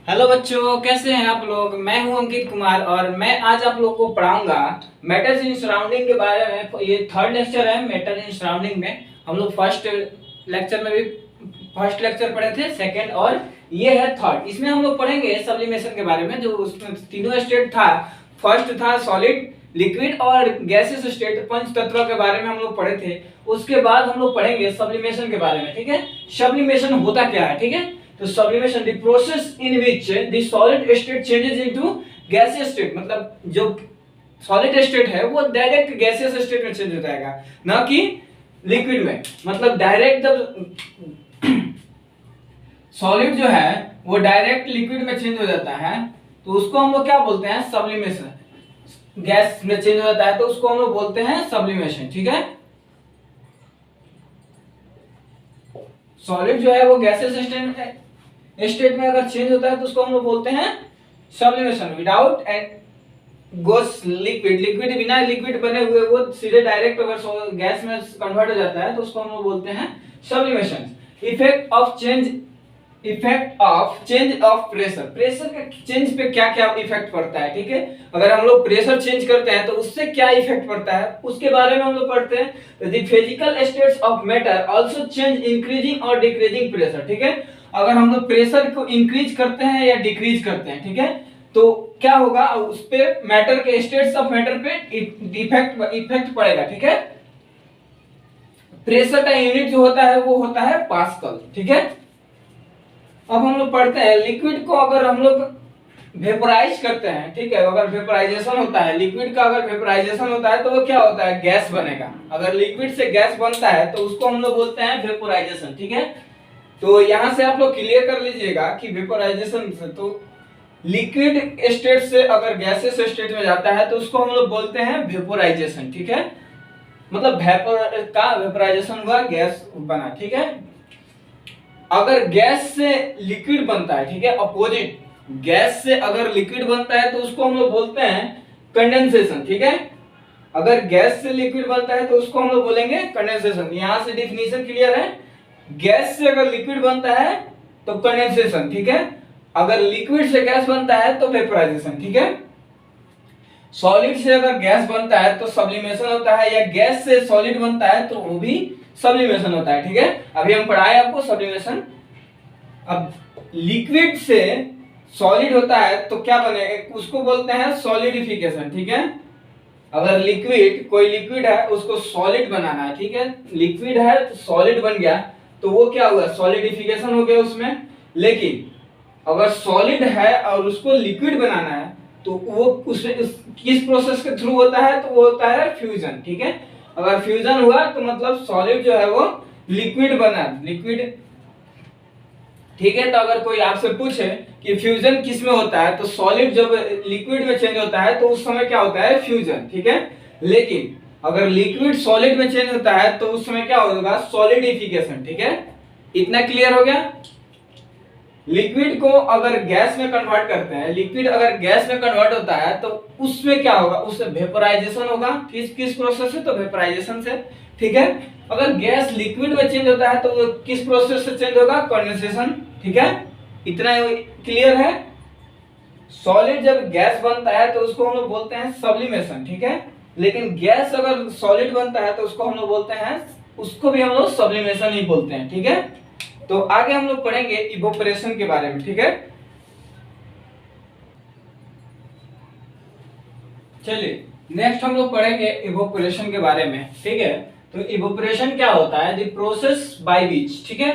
Hello बच्चों, कैसे हैं आप लोग। मैं हूं अंकित कुमार और मैं आज आप लोग को पढ़ाऊंगा मैटर्स इन सराउंडिंग के बारे में। ये थर्ड लेक्चर है मैटर इन सराउंडिंग में। हम लोग फर्स्ट लेक्चर पढ़े थे, सेकंड और ये है थर्ड। इसमें हम लोग पढ़ेंगे सब्लिमेशन के बारे में। जो उसमें तीनों स्टेट था, फर्स्ट था सॉलिड, लिक्विड और गैसेस स्टेट, पंच तत्व के बारे में हम लोग पढ़े थे। उसके बाद हम लोग पढ़ेंगे सब्लिमेशन के बारे में। ठीक है, सब्लिमेशन होता क्या है। ठीक है, तो sublimation the process in which the solid state changes into gaseous state, मतलब जो सॉलिड स्टेट है वो डायरेक्ट गैसियस स्टेट में चेंज हो जाएगा, ना कि लिक्विड में। मतलब डायरेक्ट जब सॉलिड जो है वो डायरेक्ट लिक्विड में चेंज हो जाता है तो उसको हम लोग क्या बोलते हैं, सब्लिमेशन। गैस में चेंज हो जाता है तो उसको हम लोग बोलते हैं सब्लिमेशन। ठीक है, सॉलिड जो है वो गैसियस स्टेट में अगर चेंज होता है तो उसको हम लोग बोलते हैं sublimation. Without and goes liquid, liquid बिना लिक्विड बने हुए वो सीधे डायरेक्ट अगर गैस में कन्वर्ट हो जाता है तो उसको हम लोग बोलते हैं sublimation. Effect of change of pressure, pressure के चेंज पे क्या क्या इफेक्ट पड़ता है। ठीक है, अगर हम लोग प्रेशर चेंज करते हैं तो उससे क्या इफेक्ट पड़ता है उसके बारे में हम लोग पढ़ते हैं। The physical states of matter also change increasing और डिक्रीजिंग प्रेशर। ठीक है, अगर हम लोग प्रेशर को इंक्रीज करते हैं या डिक्रीज करते हैं, ठीक है, तो क्या होगा, उस पे मैटर के स्टेट्स ऑफ मैटर पे इफेक्ट पड़ेगा। ठीक है, प्रेशर का यूनिट जो होता है वो होता है पास्कल। ठीक है, अब हम लोग पढ़ते हैं लिक्विड को अगर हम लोग वेपोराइज करते हैं। ठीक है, अगर वेपोराइजेशन होता है, लिक्विड का अगर वेपोराइजेशन होता है तो वो क्या होता है, गैस बनेगा। अगर लिक्विड से गैस बनता है तो उसको हम लोग बोलते हैं वेपोराइजेशन। ठीक है, तो यहां से आप लोग क्लियर कर लीजिएगा कि वेपोराइजेशन से तो लिक्विड स्टेट से अगर गैसेस स्टेट में जाता है तो उसको हम लोग बोलते हैं वेपोराइजेशन। ठीक है, मतलब वेपर का वेपोराइजेशन हुआ, गैस बना। ठीक है, अगर गैस से लिक्विड बनता है, ठीक है, अपोजिट गैस से अगर लिक्विड बनता है तो उसको हम लोग बोलते हैं कंडेंसेशन। ठीक है, अगर गैस से लिक्विड बनता है तो उसको हम लोग बोलेंगे कंडेंसेशन। यहां से डिफिनीशन क्लियर है, गैस से अगर लिक्विड बनता है तो कंडेंसेशन। ठीक है, अगर लिक्विड से गैस बनता है तो वेपोराइजेशन। ठीक है, सॉलिड से अगर गैस बनता है तो सब्लिमेशन होता है, या गैस से सॉलिड बनता है तो वो भी सब्लिमेशन होता है। ठीक है, अभी हम पढ़ाए आपको सब्लिमेशन। अब लिक्विड से सॉलिड होता है तो क्या बनेगा, उसको बोलते हैं सॉलिडिफिकेशन। ठीक है, अगर लिक्विड, कोई लिक्विड है उसको सॉलिड बनाना है, ठीक है, लिक्विड है सॉलिड बन गया तो वो क्या हुआ, सॉलिडिफिकेशन हो गया उसमें। लेकिन अगर सॉलिड है और उसको लिक्विड बनाना है तो वो उसमें किस प्रोसेस के थ्रू होता है, तो वो होता है फ्यूजन। ठीक है, अगर फ्यूजन हुआ तो मतलब सॉलिड जो है वो लिक्विड बना, लिक्विड। ठीक है, तो अगर कोई आपसे पूछे कि फ्यूजन किस में होता है तो सॉलिड जब लिक्विड में चेंज होता है तो उस समय क्या होता है, फ्यूजन। ठीक है, लेकिन अगर लिक्विड सॉलिड में चेंज होता है तो उस समय क्या होगा, सॉलिडिफिकेशन। ठीक है, इतना क्लियर हो गया। लिक्विड को अगर गैस में कन्वर्ट करते हैं, लिक्विड अगर गैस में कन्वर्ट होता है तो उसमें क्या होगा, उससे वेपोराइजेशन होगा। किस प्रोसेस से, तो वेपोराइजेशन से। ठीक है, अगर गैस लिक्विड में चेंज होता है तो किस प्रोसेस से चेंज होगा, कंडेंसेशन। ठीक है, इतना क्लियर है। सॉलिड जब गैस बनता है तो उसको हम लोग बोलते हैं सब्लिमेशन। ठीक है, लेकिन गैस अगर सॉलिड बनता है तो उसको हम लोग बोलते हैं, उसको भी हम लोग सब्लिमेशन ही बोलते हैं। ठीक है, तो आगे हम लोग पढ़ेंगे इवोपरेशन के बारे में। ठीक है, चलिए नेक्स्ट हम लोग पढ़ेंगे इवोपरेशन के बारे में। ठीक है, तो इवोपरेशन क्या होता है, द प्रोसेस बाय विच, ठीक है,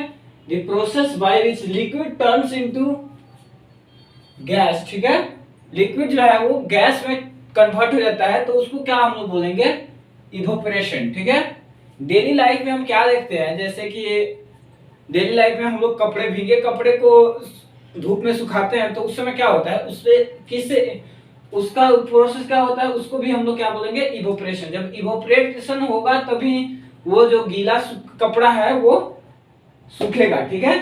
the process by which liquid turns into gas. ठीक है, लिक्विड जो है वो गैस में कन्वर्ट हो जाता है तो उसको क्या हम लोग बोलेंगे, इवोपरेशन। ठीक है, डेली लाइफ में हम क्या देखते हैं, जैसे कि डेली लाइफ में हम लोग कपड़े, भीगे कपड़े को धूप में सुखाते हैं तो उस समय क्या होता है, उससे किससे, उसका प्रोसेस क्या होता है, उसको भी हम लोग क्या बोलेंगे, इवोपरेशन। जब इवोपरेशन होगा तभी वो जो गीला कपड़ा है वो सूखेगा। ठीक है,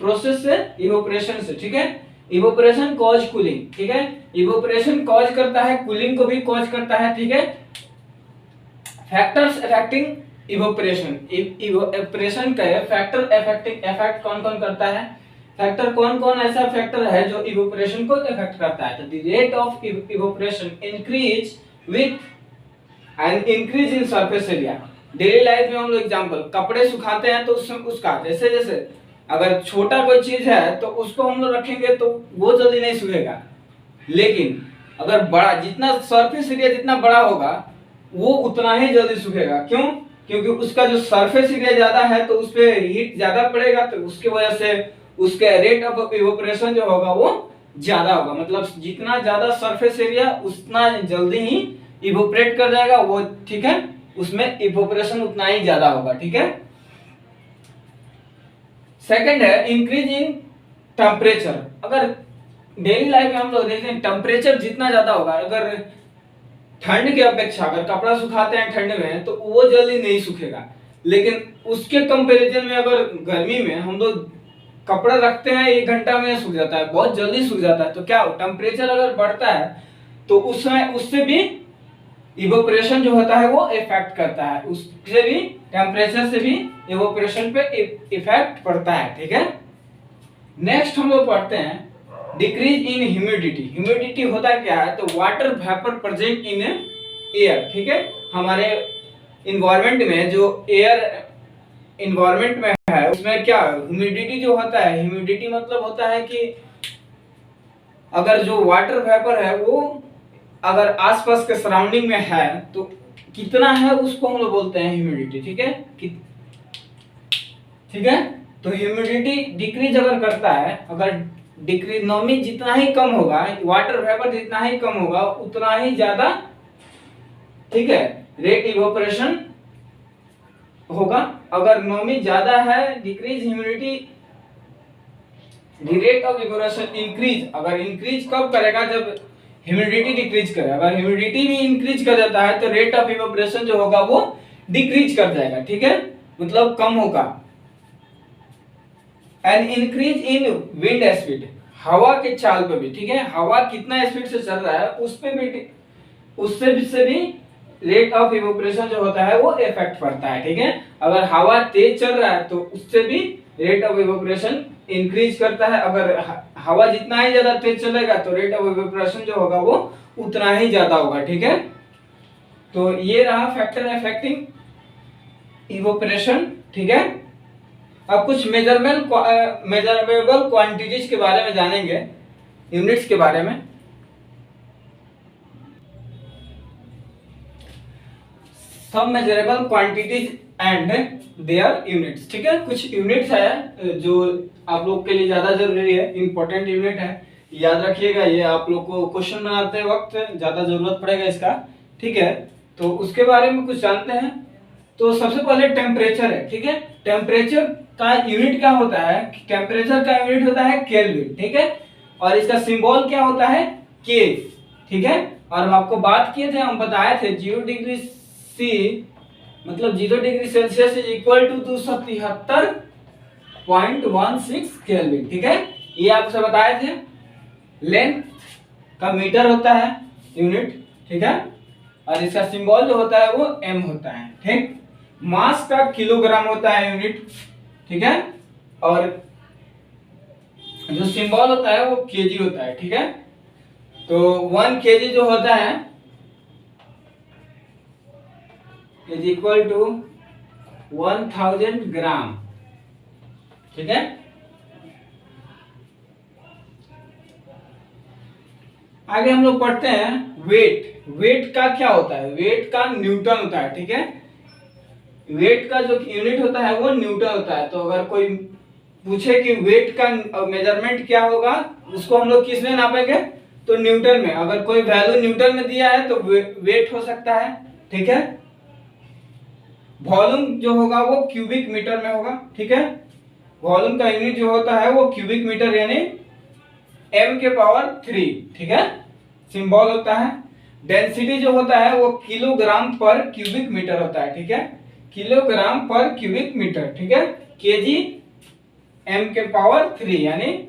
प्रोसेस से, इवोपरेशन से। ठीक है, इवोपरेशन कॉज कूलिंग। ठीक है, इवोपरेशन कॉज करता है, कूलिंग को भी कॉज करता है। ठीक है, फैक्टर्स अफेक्टिंग इवोपरेशन, इवोपरेशन का फैक्टर अफेक्टिंग, इफेक्ट कौन कौन करता है, फैक्टर कौन कौन ऐसा फैक्टर है जो इवोपोरेशन को इफेक्ट करता है? तो the rate of evaporation increase with an increase in surface area. Daily life में हम लोग एग्जांपल कपड़े सुखाते हैं तो उसका जैसे जैसे अगर छोटा कोई चीज है तो उसको हम लोग रखेंगे तो वो जल्दी नहीं सूखेगा, लेकिन अगर बड़ा जितना सरफेस एरिया जितना बड़ा होगा वो उतना ही जल्दी सूखेगा। क्यों? क्योंकि उसका जो सरफेस एरिया ज्यादा है तो उस पे हीट ज्यादा पड़ेगा, तो उसके वजह से उसके रेट ऑफ इवोपोरेशन जो होगा वो ज्यादा होगा। मतलब जितना ज्यादा सरफेस एरिया उतना जल्दी ही इवोपोरेट कर जाएगा वो, ठीक है, उसमें इवोपोरेशन उतना ही ज्यादा होगा। ठीक है। सेकंड है इंक्रीज इन टेम्परेचर। अगर डेली लाइफ में हम लोग देखते हैं टेम्परेचर जितना ज्यादा होगा, अगर ठंड की अपेक्षा अगर कपड़ा सुखाते हैं ठंड में तो वो जल्दी नहीं सूखेगा, लेकिन उसके कंपैरिजन में अगर गर्मी में हम लोग कपड़ा रखते हैं 1 घंटा में सूख जाता है, बहुत जल्दी सूख जाता है। तो क्या टेम्परेचर अगर बढ़ता है तो उसमें उससे भी इवोपोरेशन जो होता है वो इफेक्ट करता है, उससे भी टेम्परेचर से भी इवोपोरेशन पे इफेक्ट पड़ता है। ठीक है। नेक्स्ट हम लोग पढ़ते हैं डिक्रीज इन ह्यूमिडिटी। ह्यूमिडिटी होता क्या है? तो water vapour present in air. ठीक है। हमारे इन्वायरमेंट में जो एयर इन्वायरमेंट में है उसमें क्या ह्यूमिडिटी जो होता है, ह्यूमिडिटी मतलब होता है कि अगर जो वाटर वेपर है वो अगर आसपास के सराउंडिंग में है तो कितना है उसको हम लोग बोलते हैं ह्यूमिडिटी। ठीक है। ठीक है। तो ह्यूमिडिटी डिक्रीज अगर करता है, अगर डिक्रीज नमी जितना ही कम होगा, वाटर वेपर जितना ही कम होगा उतना ही ज्यादा, ठीक है, रेट इवोपोरेशन होगा। अगर नमी ज्यादा है, decrease humidity, the rate of evaporation increase. अगर इंक्रीज कब करेगा? जब ह्यूमिडिटी डिक्रीज करे। अगर ह्यूमिडिटी भी इंक्रीज कर जाता है तो रेट ऑफ इवोपोरेशन जो होगा वो डिक्रीज कर जाएगा। ठीक है, मतलब कम होगा। And increase in wind speed, हवा के चाल पे भी, ठीक है, हवा कितना स्पीड से चल रहा है उस पे भी, उससे भी रेट ऑफ इवोपोरेशन जो होता है वो इफेक्ट पड़ता है। ठीक है। अगर हवा तेज चल रहा है तो उससे भी रेट ऑफ इवोपोरेशन इंक्रीज करता है। अगर हवा जितना ही ज्यादा तेज चलेगा तो रेट ऑफ इवोपोरेशन जो होगा वो उतना ही ज्यादा होगा। ठीक है। तो ये रहा फैक्टर अफेक्टिंग इवोपोरेशन। ठीक है। अब कुछ मेजरेबल क्वांटिटीज के बारे में जानेंगे, यूनिट्स के बारे में। सब measurable quantities and their units. ठीक है, कुछ यूनिट्स है जो आप लोग के लिए ज्यादा जरूरी है, इंपॉर्टेंट यूनिट है, याद रखिएगा। ये आप लोग को क्वेश्चन बनाते वक्त ज्यादा जरूरत पड़ेगा इसका। ठीक है, तो उसके बारे में कुछ जानते हैं। तो सबसे पहले टेम्परेचर है। ठीक है, टेम्परेचर का यूनिट क्या होता है? टेम्परेचर का यूनिट होता है केल्विन। ठीक है, और इसका सिंबल क्या होता है? के। ठीक है, और हम आपको बात किए थे, हम बताए थे 0 डिग्री सी मतलब 0 degree Celsius is equal to 277.16 Kelvin. ठीक है, ये आपसे बताए थे। लेंथ का मीटर होता है यूनिट। ठीक है, और इसका सिंबल जो होता है वो एम होता है। ठीक, मास का किलोग्राम होता है यूनिट। ठीक है, और जो सिंबल होता है वो केजी होता है। ठीक है, तो 1 केजी जो होता है इज इक्वल टू 1000 ग्राम। ठीक है, आगे हम लोग पढ़ते हैं वेट। वेट का क्या होता है? वेट का न्यूटन होता है। ठीक है, वेट का जो यूनिट होता है वो न्यूटन होता है। तो अगर कोई पूछे कि वेट का मेजरमेंट क्या होगा, उसको हम लोग किस में नापेंगे? तो न्यूटन में। अगर कोई वैल्यू न्यूटन में दिया है तो वेट हो सकता है। ठीक है, वॉल्यूम जो होगा वो क्यूबिक मीटर में होगा। ठीक है, वॉल्यूम का यूनिट जो होता है वो क्यूबिक मीटर यानी m के पावर 3। ठीक है, सिंबल होता है। डेंसिटी जो होता है वो किलोग्राम पर क्यूबिक मीटर होता है। ठीक है, किलोग्राम पर क्यूबिक मीटर। ठीक है, केजी m के पावर 3 यानी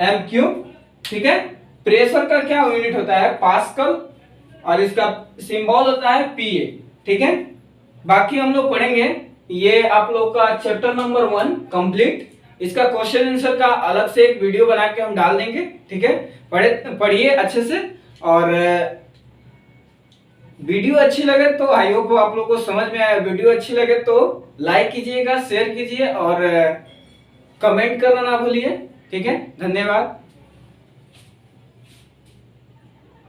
m क्यूब। ठीक है, प्रेशर का क्या यूनिट होता है? पास्कल, और इसका सिंबल होता है pa। ठीक है, बाकी हम लोग पढ़ेंगे। ये आप लोग का चैप्टर नंबर 1 कंप्लीट। इसका क्वेश्चन आंसर का अलग से एक वीडियो बना के हम डाल देंगे, ठीक है। पढ़िए अच्छे से, और वीडियो अच्छी लगे तो आई होप आप लोग को समझ में आया। वीडियो अच्छी लगे तो लाइक कीजिएगा, शेयर कीजिए और कमेंट करना ना भूलिए, ठीक है। धन्यवाद।